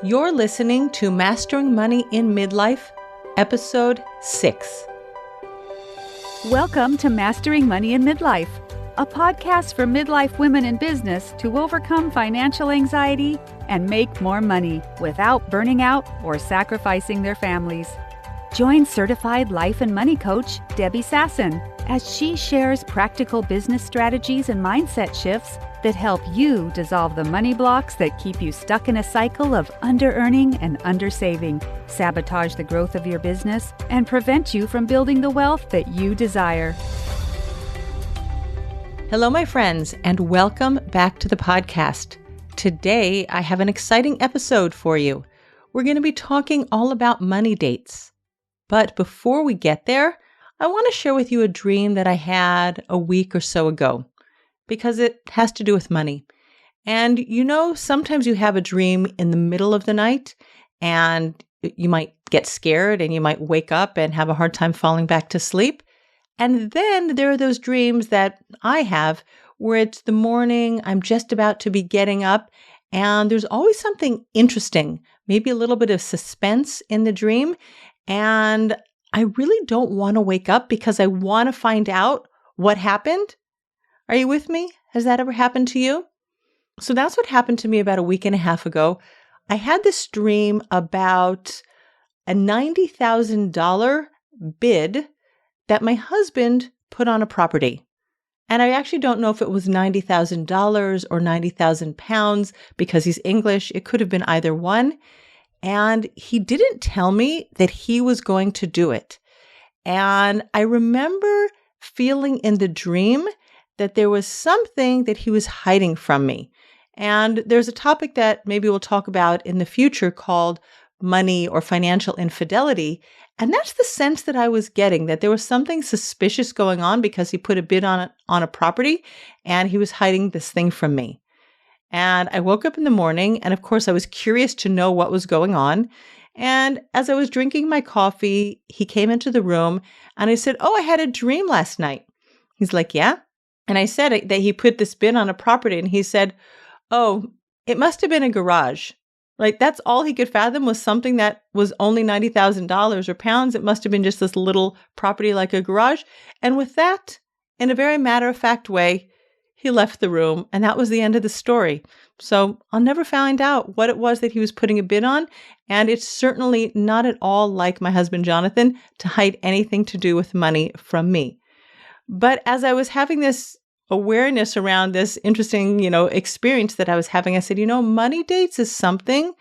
You're listening to Mastering Money in Midlife, Episode 6. Welcome to Mastering Money in Midlife, a podcast for midlife women in business to overcome financial anxiety and make more money without burning out or sacrificing their families. Join certified life and money coach Debbie Sasson as she shares practical business strategies and mindset shifts that help you dissolve the money blocks that keep you stuck in a cycle of under-earning and under-saving, sabotage the growth of your business, and prevent you from building the wealth that you desire. Hello, my friends, and welcome back to the podcast. Today, I have an exciting episode for you. We're going to be talking all about money dates. But before we get there, I want to share with you a dream that I had a week or so ago, because it has to do with money. And sometimes you have a dream in the middle of the night and you might get scared and you might wake up and have a hard time falling back to sleep. And then there are those dreams that I have where it's the morning, I'm just about to be getting up, and there's always something interesting, maybe a little bit of suspense in the dream. And I really don't want to wake up because I want to find out what happened. Are you with me? Has that ever happened to you? So that's what happened to me about a week and a half ago. I had this dream about a $90,000 bid that my husband put on a property. And I actually don't know if it was $90,000 or 90,000 pounds because he's English. It could have been either one. And he didn't tell me that he was going to do it. And I remember feeling in the dream that there was something that he was hiding from me. And there's a topic that maybe we'll talk about in the future called money or financial infidelity. And that's the sense that I was getting, that there was something suspicious going on because he put a bid on a property and he was hiding this thing from me. And I woke up in the morning, and of course, I was curious to know what was going on. And as I was drinking my coffee, he came into the room, and I said, "Oh, I had a dream last night." He's like, "Yeah?" And I said that he put this bid on a property, and he said, "Oh, it must have been a garage." Right? That's all he could fathom was something that was only $90,000 or pounds. It must have been just this little property like a garage. And with that, in a very matter-of-fact way, he left the room, and that was the end of the story. So I'll never find out what it was that he was putting a bid on, and it's certainly not at all like my husband, Jonathan, to hide anything to do with money from me. But as I was having this awareness around this interesting, experience that I was having, I said, money dates is something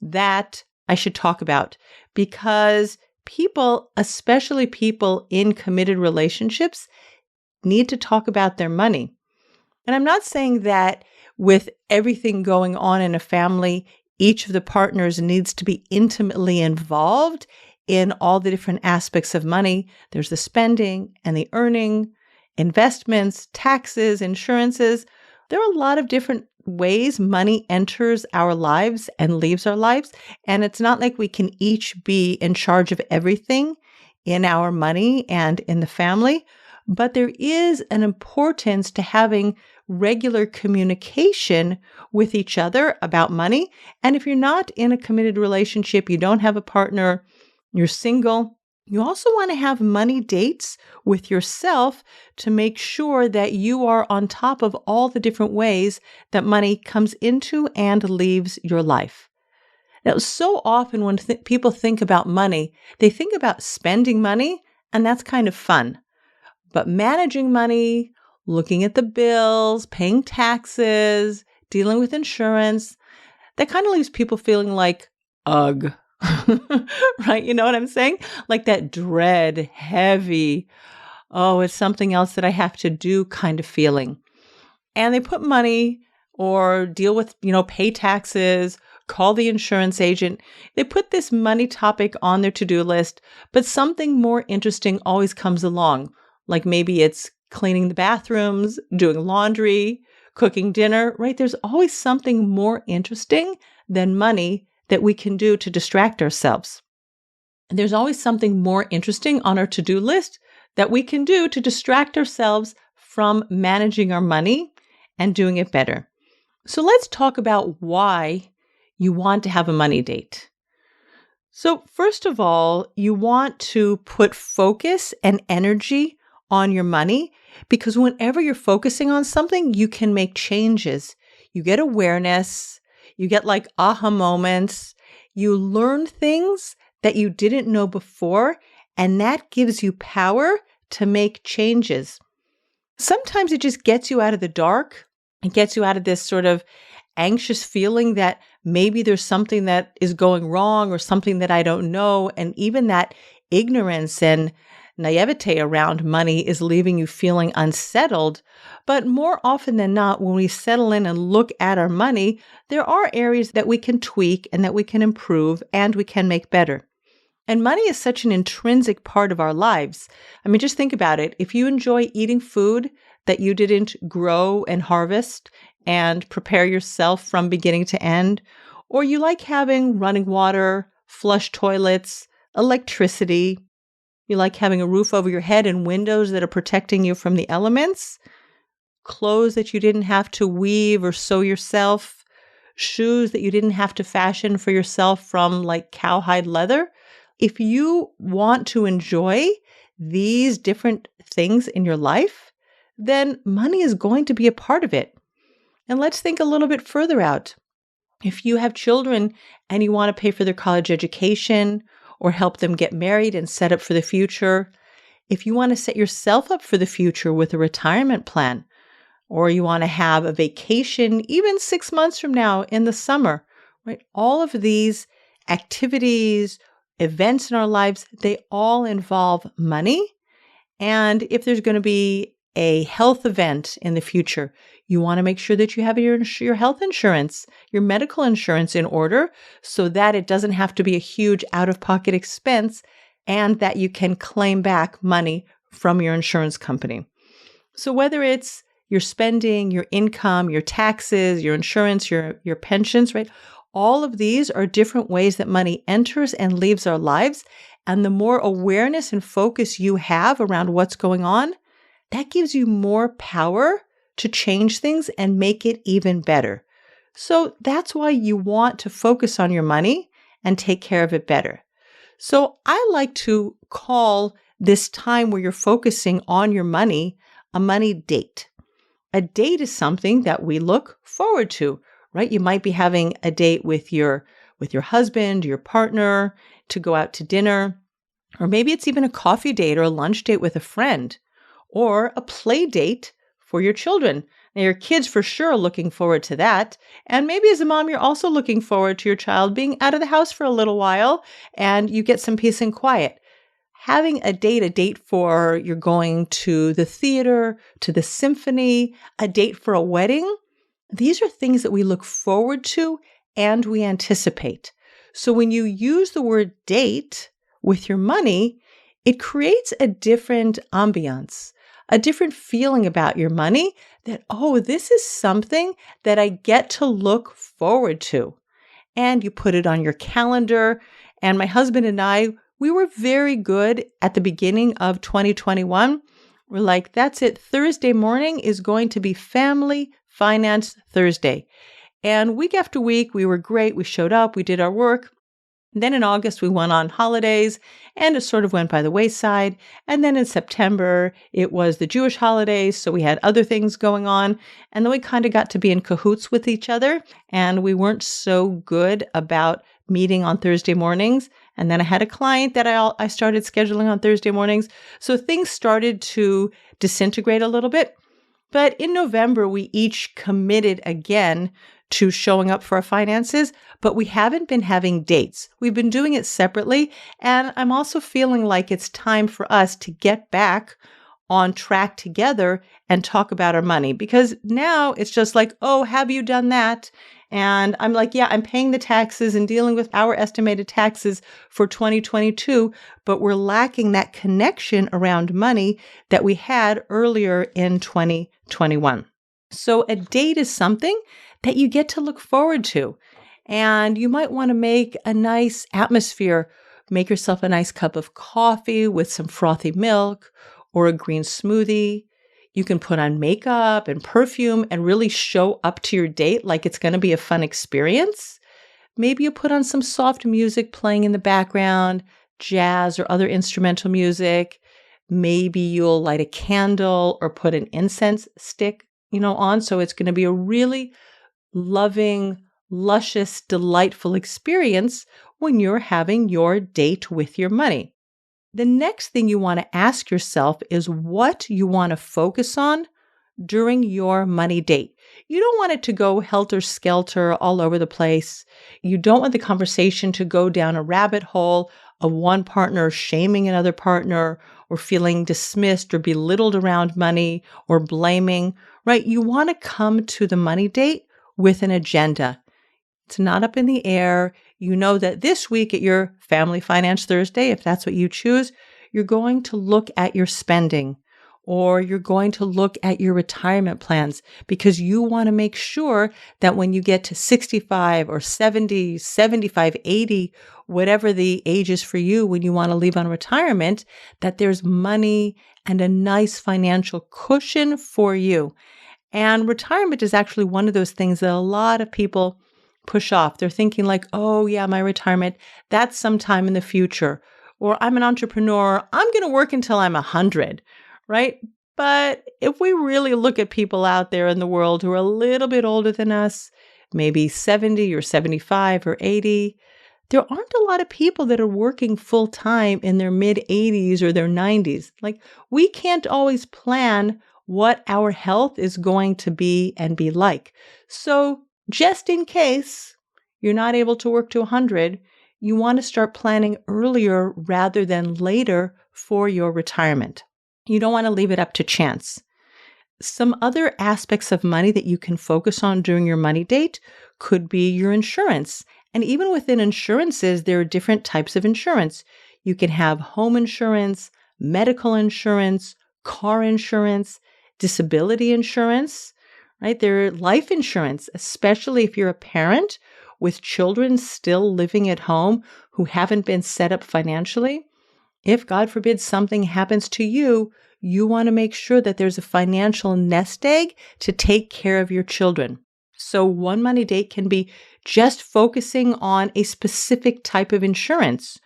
that I should talk about because people, especially people in committed relationships, need to talk about their money. And I'm not saying that with everything going on in a family, each of the partners needs to be intimately involved in all the different aspects of money. There's the spending and the earning, investments, taxes, insurances. There are a lot of different ways money enters our lives and leaves our lives. And it's not like we can each be in charge of everything in our money and in the family. But there is an importance to having regular communication with each other about money. And if you're not in a committed relationship, you don't have a partner, you're single, you also want to have money dates with yourself to make sure that you are on top of all the different ways that money comes into and leaves your life. Now, so often when people think about money, they think about spending money, and that's kind of fun. But managing money, looking at the bills, paying taxes, dealing with insurance, that kind of leaves people feeling like, ugh, right? You know what I'm saying? Like that dread, heavy, oh, it's something else that I have to do kind of feeling. And they put money or deal with, pay taxes, call the insurance agent. They put this money topic on their to-do list, but something more interesting always comes along. Like maybe it's cleaning the bathrooms, doing laundry, cooking dinner, right? There's always something more interesting than money that we can do to distract ourselves. And there's always something more interesting on our to-do list that we can do to distract ourselves from managing our money and doing it better. So let's talk about why you want to have a money date? So first of all, you want to put focus and energy on your money because whenever you're focusing on something, you can make changes. You get awareness, you get like aha moments, you learn things that you didn't know before, and that gives you power to make changes. Sometimes it just gets you out of the dark. It gets you out of this sort of anxious feeling that maybe there's something that is going wrong or something that I don't know. And even that ignorance and naivete around money is leaving you feeling unsettled. But more often than not, when we settle in and look at our money, there are areas that we can tweak and that we can improve and we can make better. And money is such an intrinsic part of our lives. I mean, just think about it. If you enjoy eating food that you didn't grow and harvest and prepare yourself from beginning to end, or you like having running water, flush toilets, electricity, you like having a roof over your head and windows that are protecting you from the elements, clothes that you didn't have to weave or sew yourself, shoes that you didn't have to fashion for yourself from like cowhide leather. If you want to enjoy these different things in your life, then money is going to be a part of it. And let's think a little bit further out. If you have children and you want to pay for their college education or help them get married and set up for the future, if you want to set yourself up for the future with a retirement plan, or you want to have a vacation even 6 months from now in the summer, right? All of these activities, events in our lives, they all involve money. And if there's going to be a health event in the future, you want to make sure that you have your health insurance, your medical insurance in order so that it doesn't have to be a huge out-of-pocket expense and that you can claim back money from your insurance company. So whether it's your spending, your income, your taxes, your insurance, your pensions, right? All of these are different ways that money enters and leaves our lives. And the more awareness and focus you have around what's going on, that gives you more power to change things and make it even better. So that's why you want to focus on your money and take care of it better. So I like to call this time where you're focusing on your money a money date. A date is something that we look forward to, right? You might be having a date with your husband, your partner, to go out to dinner, or maybe it's even a coffee date or a lunch date with a friend, or a play date for your children. Now, your kids for sure are looking forward to that. And maybe as a mom, you're also looking forward to your child being out of the house for a little while and you get some peace and quiet. Having a date for you're going to the theater, to the symphony, a date for a wedding, these are things that we look forward to and we anticipate. So when you use the word date with your money, it creates a different ambiance, a different feeling about your money that, oh, this is something that I get to look forward to. And you put it on your calendar. And my husband and I, we were very good at the beginning of 2021. We're like, that's it. Thursday morning is going to be Family Finance Thursday. And week after week, we were great. We showed up, we did our work. Then in August, we went on holidays and it sort of went by the wayside. And then in September, it was the Jewish holidays. So we had other things going on. And then we kind of got to be in cahoots with each other. And we weren't so good about meeting on Thursday mornings. And then I had a client that I started scheduling on Thursday mornings. So things started to disintegrate a little bit. But in November, we each committed again to showing up for our finances, but we haven't been having dates. We've been doing it separately. And I'm also feeling like it's time for us to get back on track together and talk about our money, because now it's just like, oh, have you done that? And I'm like, yeah, I'm paying the taxes and dealing with our estimated taxes for 2022, but we're lacking that connection around money that we had earlier in 2021. So a date is something that you get to look forward to. And you might want to make a nice atmosphere. Make yourself a nice cup of coffee with some frothy milk or a green smoothie. You can put on makeup and perfume and really show up to your date like it's going to be a fun experience. maybe you put on some soft music playing in the background, jazz or other instrumental music. Maybe you'll light a candle or put an incense stick, on. So it's going to be a really loving, luscious, delightful experience when you're having your date with your money. The next thing you want to ask yourself is what you want to focus on during your money date. You don't want it to go helter-skelter all over the place. You don't want the conversation to go down a rabbit hole of one partner shaming another partner or feeling dismissed or belittled around money or blaming, right? You want to come to the money date with an agenda. It's not up in the air. You know that this week at your Family Finance Thursday, if that's what you choose, you're going to look at your spending or you're going to look at your retirement plans because you want to make sure that when you get to 65 or 70, 75, 80, whatever the age is for you when you want to leave on retirement, that there's money and a nice financial cushion for you. And retirement is actually one of those things that a lot of people push off. They're thinking like, oh yeah, my retirement, that's sometime in the future. Or I'm an entrepreneur, I'm going to work until I'm 100, right? But if we really look at people out there in the world who are a little bit older than us, maybe 70 or 75 or 80, there aren't a lot of people that are working full time in their mid 80s or their 90s. Like we can't always plan what our health is going to be and be like. So just in case you're not able to work to 100, you want to start planning earlier rather than later for your retirement. You don't want to leave it up to chance. Some other aspects of money that you can focus on during your money date could be your insurance. And even within insurances, there are different types of insurance. You can have home insurance, medical insurance, car insurance, disability insurance, right? There are life insurance, especially if you're a parent with children still living at home who haven't been set up financially. If, God forbid, something happens to you, you want to make sure that there's a financial nest egg to take care of your children. So one money date can be just focusing on a specific type of insurance.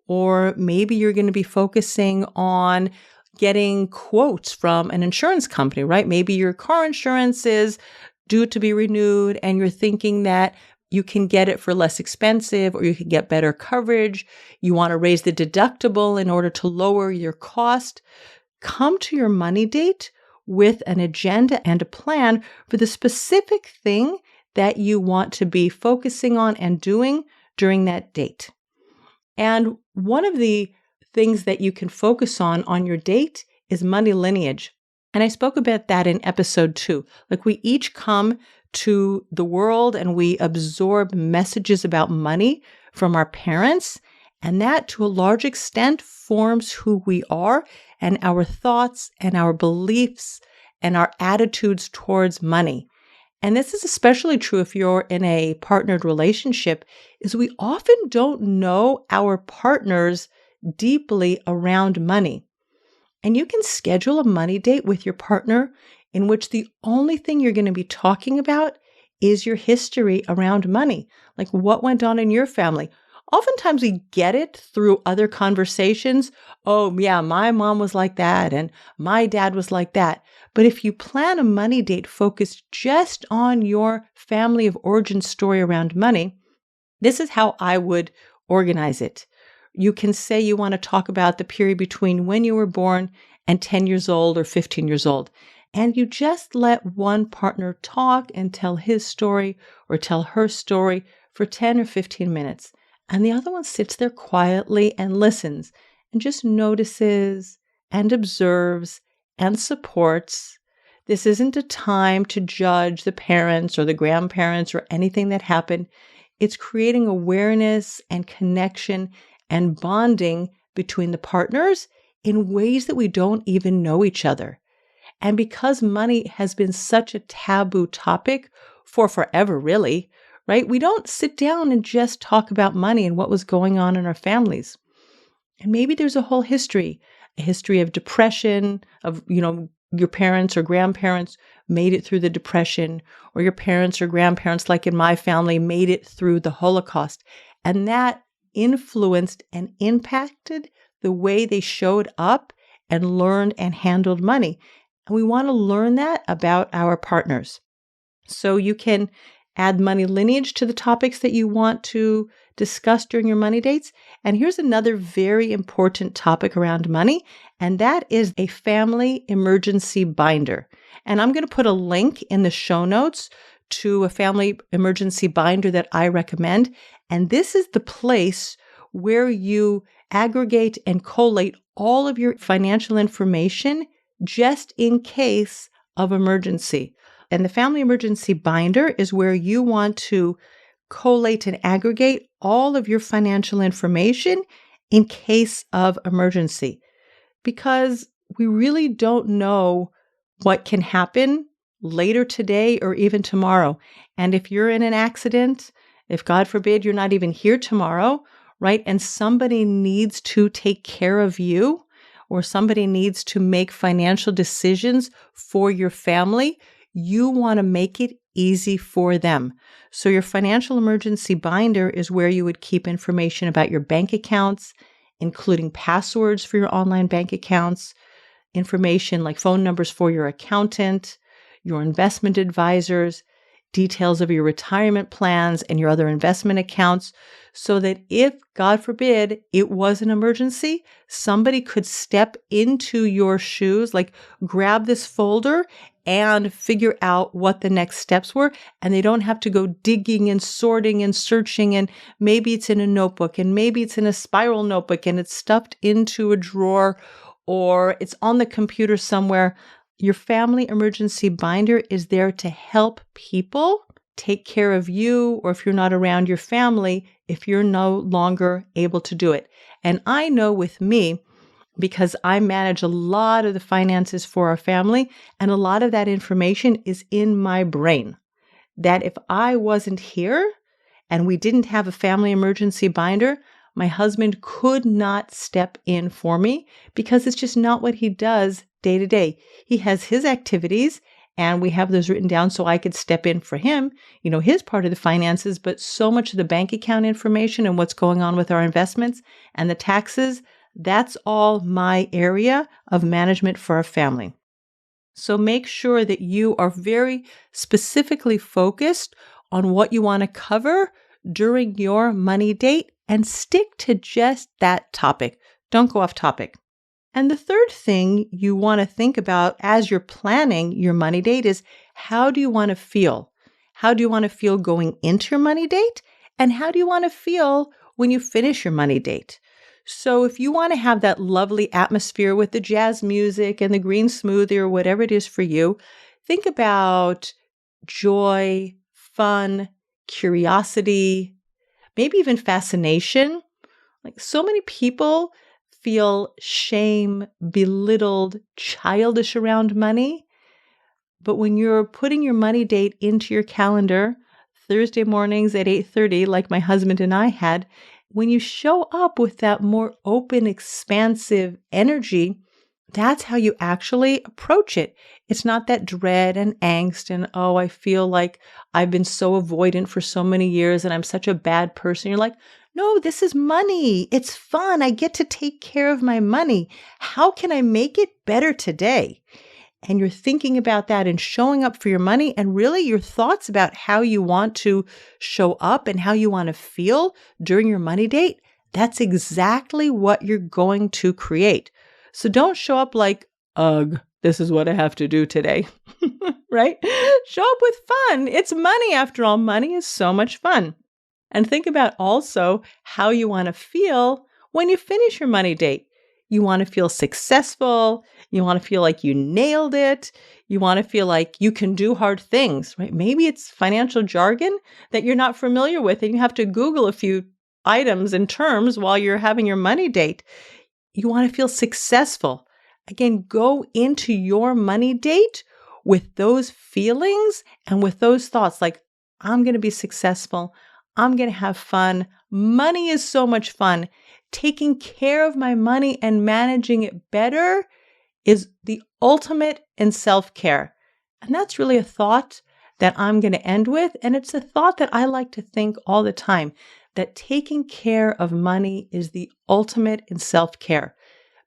Or maybe you're going to be focusing on getting quotes from an insurance company, right? Maybe your car insurance is due to be renewed and you're thinking that you can get it for less expensive or you can get better coverage. You want to raise the deductible in order to lower your cost. Come to your money date with an agenda and a plan for the specific thing that you want to be focusing on and doing during that date. And one of the things that you can focus on your date is money lineage. And I spoke about that in episode 2. Like we each come to the world and we absorb messages about money from our parents. And that to a large extent forms who we are and our thoughts and our beliefs and our attitudes towards money. And this is especially true if you're in a partnered relationship, is we often don't know our partners deeply around money. And you can schedule a money date with your partner in which the only thing you're going to be talking about is your history around money. Like what went on in your family. Oftentimes we get it through other conversations. Oh yeah, my mom was like that and my dad was like that. But if you plan a money date focused just on your family of origin story around money, this is how I would organize it. You can say you want to talk about the period between when you were born and 10 years old or 15 years old. And you just let one partner talk and tell his story or tell her story for 10 or 15 minutes. And the other one sits there quietly and listens and just notices and observes and supports. This isn't a time to judge the parents or the grandparents or anything that happened. It's creating awareness and connection and bonding between the partners in ways that we don't even know each other. And because money has been such a taboo topic for forever, really, right? We don't sit down and just talk about money and what was going on in our families. And maybe there's a whole history, a history of depression, of, your parents or grandparents made it through the Depression, or your parents or grandparents, like in my family, made it through the Holocaust. And that influenced and impacted the way they showed up and learned and handled money. And we want to learn that about our partners. So you can add money lineage to the topics that you want to discuss during your money dates. And here's another very important topic around money, and that is a family emergency binder. And I'm going to put a link in the show notes to a family emergency binder that I recommend. And this is the place where you aggregate and collate all of your financial information just in case of emergency. And the family emergency binder is where you want to collate and aggregate all of your financial information in case of emergency, because we really don't know what can happen later today or even tomorrow. And if you're in an accident, if God forbid you're not even here tomorrow, right, and somebody needs to take care of you, or somebody needs to make financial decisions for your family, you want to make it easy for them. So your financial emergency binder is where you would keep information about your bank accounts, including passwords for your online bank accounts, information like phone numbers for your accountant, your investment advisors, details of your retirement plans and your other investment accounts, so that if, God forbid, it was an emergency, somebody could step into your shoes, like grab this folder and figure out what the next steps were. And they don't have to go digging and sorting and searching. And maybe it's in a notebook, and maybe it's in a spiral notebook, and it's stuffed into a drawer, or it's on the computer somewhere. Your family emergency binder is there to help people take care of you, or if you're not around your family, if you're no longer able to do it. And I know with me, because I manage a lot of the finances for our family, and a lot of that information is in my brain, that if I wasn't here and we didn't have a family emergency binder, my husband could not step in for me, because it's just not what he does day to day. He has his activities, and we have those written down so I could step in for him, his part of the finances, but so much of the bank account information and what's going on with our investments and the taxes, that's all my area of management for our family. So make sure that you are very specifically focused on what you want to cover during your money date, and stick to just that topic. Don't go off topic. And the third thing you want to think about as you're planning your money date is, how do you want to feel? How do you want to feel going into your money date? And how do you want to feel when you finish your money date? So if you want to have that lovely atmosphere with the jazz music and the green smoothie or whatever it is for you, think about joy, fun, curiosity, maybe even fascination. Like, so many people feel shame, belittled, childish around money. But when you're putting your money date into your calendar, Thursday mornings at 8:30, like my husband and I had, when you show up with that more open, expansive energy, that's how you actually approach it. It's not that dread and angst and, oh, I feel like I've been so avoidant for so many years and I'm such a bad person. You're like, no, this is money. It's fun. I get to take care of my money. How can I make it better today? And you're thinking about that and showing up for your money, and really your thoughts about how you want to show up and how you want to feel during your money date, that's exactly what you're going to create. So don't show up like, ugh, this is what I have to do today, right? Show up with fun. It's money after all. Money is so much fun. And think about also how you want to feel when you finish your money date. You want to feel successful. You want to feel like you nailed it. You want to feel like you can do hard things, right? Maybe it's financial jargon that you're not familiar with and you have to Google a few items and terms while you're having your money date. You want to feel successful. Again, go into your money date with those feelings and with those thoughts like, I'm going to be successful. I'm going to have fun. Money is so much fun. Taking care of my money and managing it better is the ultimate in self-care. And that's really a thought that I'm going to end with. And it's a thought that I like to think all the time, that taking care of money is the ultimate in self-care.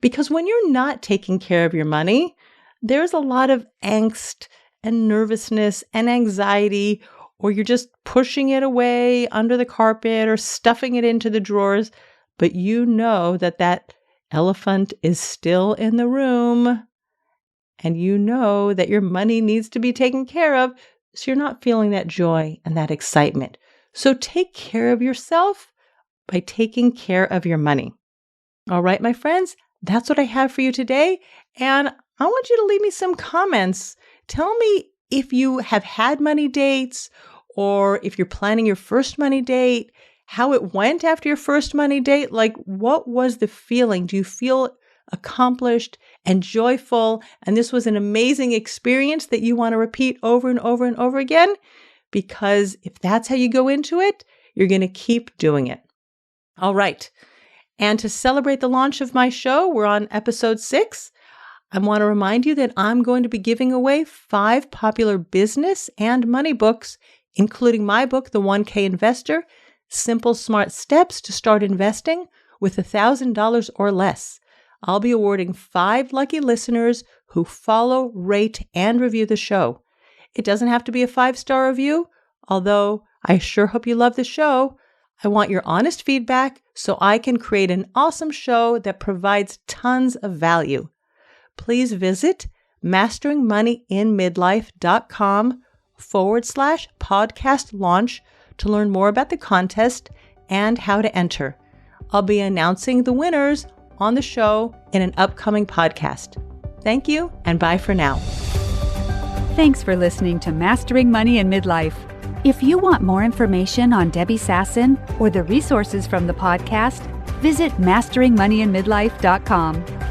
Because when you're not taking care of your money, there's a lot of angst and nervousness and anxiety, or you're just pushing it away under the carpet or stuffing it into the drawers. But you know that that elephant is still in the room, and you know that your money needs to be taken care of, so you're not feeling that joy and that excitement. So take care of yourself by taking care of your money. All right, my friends, that's what I have for you today. And I want you to leave me some comments. Tell me if you have had money dates, or if you're planning your first money date, how it went after your first money date. Like, what was the feeling? Do you feel accomplished and joyful, and this was an amazing experience that you want to repeat over and over and over again? Because if that's how you go into it, you're going to keep doing it. All right. And to celebrate the launch of my show, we're on episode 6. I want to remind you that I'm going to be giving away 5 popular business and money books, including my book, The 1K Investor, Simple Smart Steps to Start Investing with $1,000 or Less. I'll be awarding 5 lucky listeners who follow, rate, and review the show. It doesn't have to be a 5-star review, although I sure hope you love the show. I want your honest feedback so I can create an awesome show that provides tons of value. Please visit masteringmoneyinmidlife.com/podcast launch to learn more about the contest and how to enter. I'll be announcing the winners on the show in an upcoming podcast. Thank you, and bye for now. Thanks for listening to Mastering Money in Midlife. If you want more information on Debbie Sasson or the resources from the podcast, visit masteringmoneyinmidlife.com.